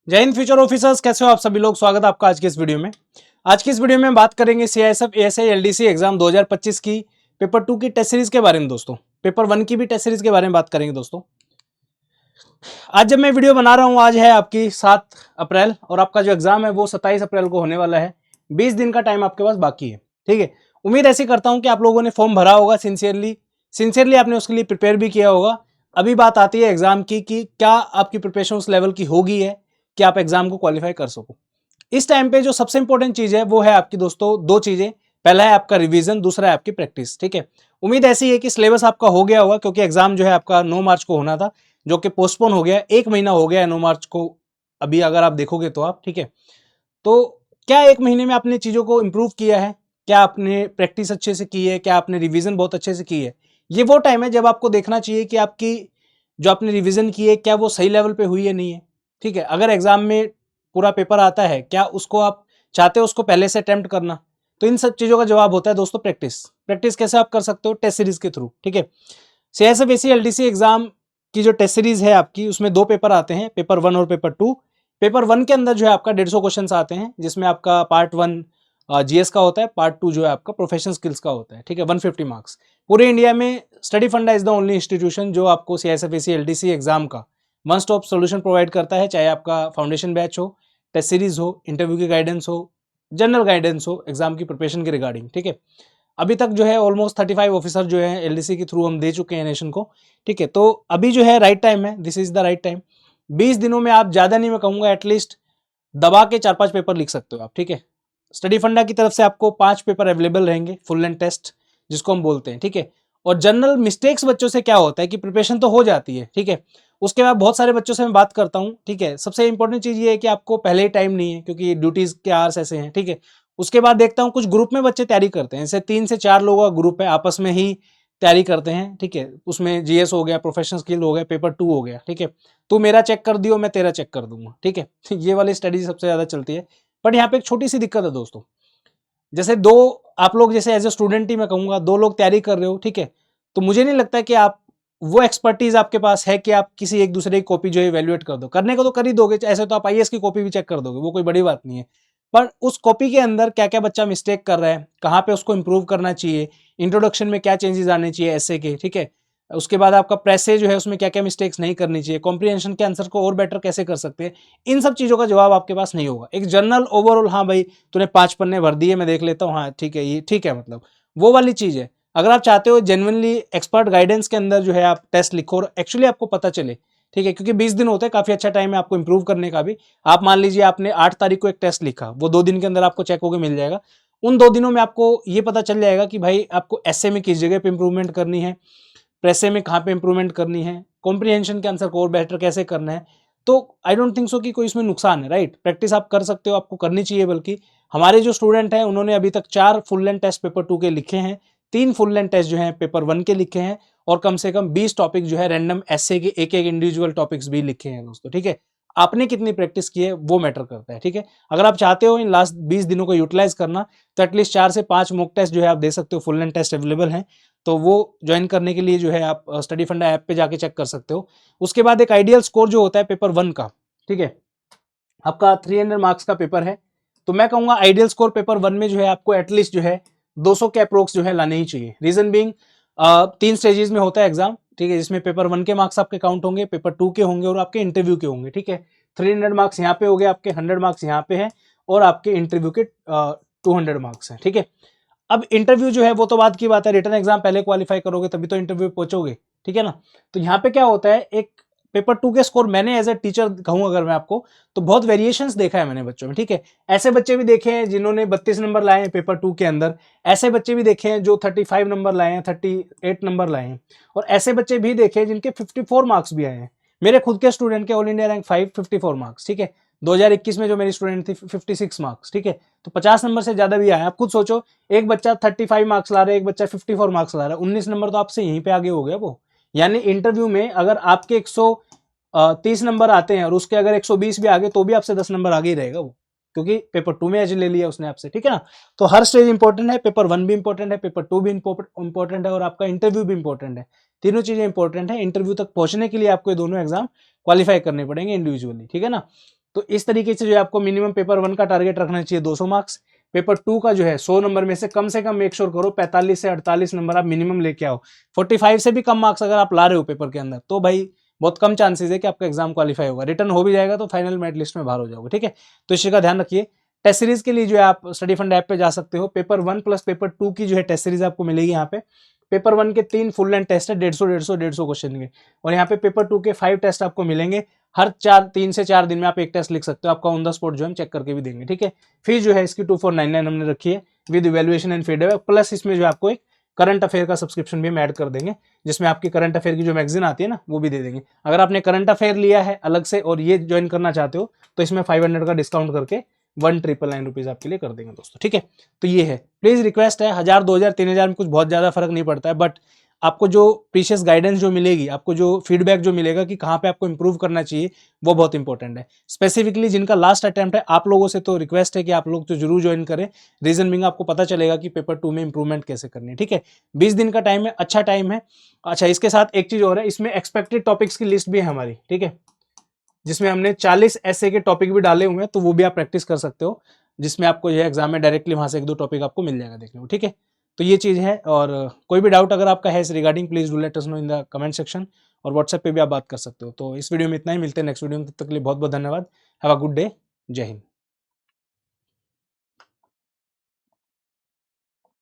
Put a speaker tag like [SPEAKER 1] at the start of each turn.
[SPEAKER 1] जय Hind future officers, कैसे हो आप सभी लोग। स्वागत है आपका आज की इस वीडियो में। आज की इस वीडियो में बात करेंगे सीआईएसएफ एएसआई एलडीसी एग्जाम 2025 की पेपर 2 की टेस्ट सीरीज के बारे में दोस्तों। पेपर 1 की भी टेस्ट सीरीज के बारे में बात करेंगे दोस्तों। आज जब मैं वीडियो बना रहा हूं, आज है आपकी 7 अप्रैल और आपका जो एग्जाम है वो 27 अप्रैल को होने वाला है। 20 दिन का टाइम आपके पास बाकी है, ठीक है। उम्मीद ऐसी करता हूं कि आप लोगों ने फॉर्म भरा होगा सिंसियरली आपने उसके लिए प्रिपेयर भी किया होगा। अभी बात आती है एग्जाम की कि क्या आपकी प्रिपरेशन उस लेवल की होगी है कि आप एग्जाम को क्वालिफाई कर सको। इस टाइम पे जो सबसे इंपॉर्टेंट चीज है वो है आपकी दोस्तों दो चीजें। पहला है आपका रिवीजन, दूसरा है आपकी प्रैक्टिस, ठीक है। उम्मीद ऐसी है कि सिलेबस आपका हो गया होगा, क्योंकि एग्जाम जो है आपका 9 मार्च को होना था, जो कि पोस्टपोन हो गया। 1 महीना हो गया है 9 मार्च को, अभी अगर आप देखोगे तो आप, ठीक है। तो क्या 1 महीने में आपने चीजों को इंप्रूव किया है? क्या आपने प्रैक्टिस अच्छे से की है? क्या आपने रिवीजन बहुत अच्छे से की है? ये वो टाइम है जब आपको देखना चाहिए कि आपकी जो आपने रिवीजन की है क्या वो सही लेवल पे हुई है नहीं है, ठीक है। अगर एग्जाम में पूरा पेपर आता है, क्या उसको आप चाहते हो उसको पहले से अटेम्प्ट करना? तो इन सब चीजों का जवाब होता है दोस्तों प्रैक्टिस। प्रैक्टिस कैसे आप कर सकते हो? टेस्ट सीरीज के थ्रू, ठीक है। सीआईएसएफ एएसआई एलडीसी एग्जाम की जो टेस्ट सीरीज है आपकी, उसमें 2 पेपर आते हैं, पेपर 1 और पेपर 2। पेपर 1 के अंदर जो है आपका 150 क्वेश्चन आते हैं, जिसमें आपका पार्ट 1 जीएस का होता है, पार्ट 2 जो है आपका प्रोफेशनल स्किल्स का होता है, ठीक है। 150 मार्क्स। पूरे इंडिया में स्टडी फंडा इज द ओनली इंस्टीट्यूशन जो आपको सीआईएसएफ एएसआई एलडीसी एग्जाम का वन स्टॉप सोल्यूशन प्रोवाइड करता है, चाहे आपका फाउंडेशन बैच हो, टेस्ट सीरीज हो, इंटरव्यू की गाइडेंस हो, जनरल गाइडेंस हो एग्जाम की प्रिपरेशन के रिगार्डिंग, ठीक है। अभी तक जो है ऑलमोस्ट 35 ऑफिसर जो है एलडीसी के थ्रू हम दे चुके हैं नेशन को, ठीक है। तो अभी जो है राइट टाइम है, this is the right time. 20 दिनों में आप ज्यादा नहीं, मैं कहूंगा एटलीस्ट दबा के 4-5 पेपर लिख सकते हो आप, ठीक है। स्टडी फंडा की तरफ से आपको 5 पेपर अवेलेबल रहेंगे, फुल लेंथ टेस्ट जिसको हम बोलते हैं, ठीक है। और जनरल मिस्टेक्स बच्चों से क्या होता है कि प्रिपरेशन तो हो जाती है, ठीक है। उसके बाद बहुत सारे बच्चों से मैं बात करता हूँ, ठीक है। सबसे इंपॉर्टेंट चीज ये है कि आपको पहले ही टाइम नहीं है, क्योंकि ड्यूटीज के आवर्स ऐसे हैं, ठीक है। उसके बाद देखता हूँ कुछ ग्रुप में बच्चे तैयारी करते हैं, जैसे 3 से 4 लोगों का ग्रुप है, आपस में ही तैयारी करते हैं, ठीक है। उसमें जीएस हो गया, प्रोफेशनल स्किल हो गया, पेपर 2 हो गया, ठीक है। तू मेरा चेक कर दियो, मैं तेरा चेक कर दूंगा, ठीक है। ये वाली स्टडी सबसे ज्यादा चलती है। बट यहाँ पे एक छोटी सी दिक्कत है दोस्तों, जैसे दो आप लोग, जैसे एज ए स्टूडेंट ही मैं कहूंगा, 2 लोग तैयारी कर रहे हो, ठीक है। तो मुझे नहीं लगता कि आप वो एक्सपर्टीज आपके पास है कि आप किसी एक दूसरे की कॉपी जो है इवेल्युएट कर दो। करने को तो कर ही दोगे, ऐसे तो आप आईएएस की कॉपी भी चेक कर दोगे, वो कोई बड़ी बात नहीं है। पर उस कॉपी के अंदर क्या क्या बच्चा मिस्टेक कर रहा है, कहाँ पे उसको इंप्रूव करना चाहिए, इंट्रोडक्शन में क्या चेंजेस आने चाहिए ऐसे के, ठीक है। उसके बाद आपका प्रेसेज जो है उसमें क्या क्या मिस्टेक्स नहीं करनी चाहिए, कॉम्प्रिहेंशन के आंसर को और बेटर कैसे कर सकते हैं, इन सब चीजों का जवाब आपके पास नहीं होगा। एक जनरल ओवरऑल, हाँ भाई तूने 5 पन्ने भर दिए, मैं देख लेता हूँ, हाँ ठीक है, ये ठीक है, मतलब वो वाली चीज है। अगर आप चाहते हो जेन्युइनली एक्सपर्ट गाइडेंस के अंदर जो है आप टेस्ट लिखो और एक्चुअली आपको पता चले, ठीक है, क्योंकि 20 दिन होते हैं, काफी अच्छा टाइम है आपको इंप्रूव करने का भी। आप मान लीजिए आपने 8 तारीख को एक टेस्ट लिखा, वो 2 दिन के अंदर आपको चेक होकर मिल जाएगा। उन 2 दिनों में आपको ये पता चल जाएगा कि भाई आपको एसए में किस जगह पे इंप्रूवमेंट करनी है, प्रेसे में कहाँ पे इंप्रूवमेंट करनी है, कॉम्प्रिहेंशन के आंसर को और बेटर कैसे करना है। तो आई डोंट थिंक सो कि कोई इसमें नुकसान है, राइट। प्रैक्टिस आप कर सकते हो, आपको करनी चाहिए। बल्कि हमारे जो स्टूडेंट हैं उन्होंने अभी तक 4 फुल लेंथ टेस्ट पेपर 2 के लिखे हैं, 3 फुल लेंथ टेस्ट जो है पेपर 1 के लिखे हैं, और कम से कम 20 टॉपिक जो है रैंडम एसए के एक एक इंडिविजुअल टॉपिक्स भी लिखे हैं दोस्तों, ठीक है। आपने कितनी प्रैक्टिस की है वो मैटर करता है, ठीक है। अगर आप चाहते हो इन लास्ट 20 दिनों को यूटिलाइज करना, तो एटलीस्ट 4 से 5 मॉक टेस्ट जो है आप दे सकते हो, फुल लेंथ टेस्ट अवेलेबल हैं। तो वो ज्वाइन करने के लिए जो है आप स्टडी फंडा ऐप पे जाके चेक कर सकते हो। उसके बाद एक आइडियल स्कोर जो होता है पेपर 1 का, ठीक है, आपका 300 मार्क्स का पेपर है। तो मैं कहूंगा आइडियल स्कोर पेपर 1 में जो है आपको एटलीस्ट जो है 200 के अप्रोक्स जो है लाने ही चाहिए। रीजन बीइंग 3 स्टेजेस में होता है एग्जाम, ठीक है, जिसमें पेपर 1 के मार्क्स आपके काउंट होंगे, पेपर 2 के होंगे और आपके इंटरव्यू के होंगे, ठीक है। 300 मार्क्स यहाँ पे हो गए आपके, 100 मार्क्स यहाँ पे है, और आपके इंटरव्यू के 200 मार्क्स हैं, ठीक है। अब इंटरव्यू जो है वो तो बात की बात है, रिटन एग्जाम पहले क्वालिफाई करोगे तभी तो इंटरव्यू पहुंचोगे, ठीक है ना। तो यहाँ पे क्या होता है, एक पेपर 2 के स्कोर मैंने एज ए टीचर कहूँ अगर मैं आपको, तो बहुत वेरिएशंस देखा है मैंने बच्चों में, ठीक है। ऐसे बच्चे भी देखे हैं जिन्होंने 32 नंबर लाए हैं पेपर 2 के अंदर, ऐसे बच्चे भी देखे हैं जो 35 नंबर लाए हैं, 38 नंबर लाए हैं, और ऐसे बच्चे भी देखे हैं जिनके 54 मार्क्स भी आए हैं। मेरे खुद के स्टूडेंट के ऑल इंडिया रैंक 5 54 मार्क्स, ठीक है। 2021 में जो मेरी स्टूडेंट थी 56 मार्क्स, ठीक है। तो 50 नंबर से ज्यादा भी आया। आप खुद सोचो, एक बच्चा 35 मार्क्स ला रहा है, एक बच्चा 54 मार्क्स ला रहा है, 19 नंबर तो आपसे यहीं पे आगे हो गया वो। यानी इंटरव्यू में अगर आपके 130 नंबर आते हैं और उसके अगर 120 भी आगे, तो भी आपसे 10 नंबर आगे ही रहेगा वो, क्योंकि पेपर 2 में एज ले लिया उसने आपसे, ठीक है ना। तो हर स्टेज इंपॉर्टेंट है, पेपर 1 भी इंपॉर्टेंट है, पेपर 2 भी इंपॉर्टेंट है, और आपका इंटरव्यू भी इंपॉर्टेंट है। तीनों चीजें इंपॉर्टेंट है। इंटरव्यू तक पहुंचने के लिए आपको ये दोनों एग्जाम क्वालिफाई करने पड़ेंगे इंडिविजुअली, ठीक है ना। तो इस तरीके से जो है आपको मिनिमम पेपर 1 का टारगेट रखना चाहिए 200 मार्क्स। पेपर 2 का जो है 100 नंबर में से कम मेक श्योर करो 45 से 48 नंबर आप मिनिमम लेके आओ। 45 से भी कम मार्क्स अगर आप ला रहे हो पेपर के अंदर तो भाई बहुत कम चांसेस है कि आपका एग्जाम क्वालिफाई होगा। रिटर्न हो भी जाएगा तो फाइनल मेरिट लिस्ट में बाहर हो जाओगे, ठीक है। तो इस चीज का ध्यान रखिए। टेस्ट सीरीज के लिए जो है आप स्टडी फंड ऐप पे जा सकते हो। पेपर 1 प्लस पेपर 2 की जो है टेस्ट सीरीज आपको मिलेगी यहाँ पे। पेपर 1 के 3 फुल लेंथ टेस्ट है 150 क्वेश्चन के, और यहाँ पे पेपर 2 के 5 टेस्ट आपको मिलेंगे। हर 3 से 4 दिन में आप एक टेस्ट लिख सकते हो, आपका ऑन द स्पॉट जो हम चेक करके भी देंगे, ठीक है। फीस जो है इसकी 2499 हमने रखी है with evaluation and feedback, plus इसमें जो आपको एक करंट अफेयर का सब्सक्रिप्शन भी हम ऐड कर देंगे, जिसमें आपकी करंट अफेयर की जो मैगजीन आती है ना वो भी दे देंगे। अगर आपने करंट अफेयर लिया है अलग से और ये ज्वाइन करना चाहते हो तो इसमें 500 का डिस्काउंट करके 1999 रुपीज आपके लिए कर देंगे दोस्तों, ठीक है। तो ये है, प्लीज रिक्वेस्ट है, 1000 2000 3000 में कुछ बहुत ज्यादा फर्क नहीं पड़ता है, बट आपको जो प्रीशियस गाइडेंस जो मिलेगी, आपको जो फीडबैक जो मिलेगा कि कहाँ पे आपको इंप्रूव करना चाहिए, वो बहुत इंपॉर्टेंट है। स्पेसिफिकली जिनका लास्ट अटेम्प्ट है आप लोगों से तो रिक्वेस्ट है कि आप लोग तो जरूर ज्वाइन करें। रीजन बिंग आपको पता चलेगा कि पेपर 2 में इंप्रूवमेंट कैसे करनी है, ठीक है। 20 दिन का टाइम है, अच्छा टाइम है। अच्छा, इसके साथ एक चीज और है, इसमें एक्सपेक्टेड टॉपिक्स की लिस्ट भी है हमारी, ठीक है, जिसमें हमने 40 ऐसे के टॉपिक भी डाले हुए हैं, तो वो भी आप प्रैक्टिस कर सकते हो, जिसमें आपको ये एग्जाम में डायरेक्टली वहां से 1-2 टॉपिक आपको मिल जाएगा देखने को, ठीक है। तो ये चीज है, और कोई भी डाउट अगर आपका है इस regarding please do let us know in the comment section, और व्हाट्सएप पे भी आप बात कर सकते हो। तो इस वीडियो में इतना ही, मिलते हैं नेक्स्ट वीडियो में, तब तक के लिए बहुत बहुत धन्यवाद। हैव अ गुड डे, जय हिंद।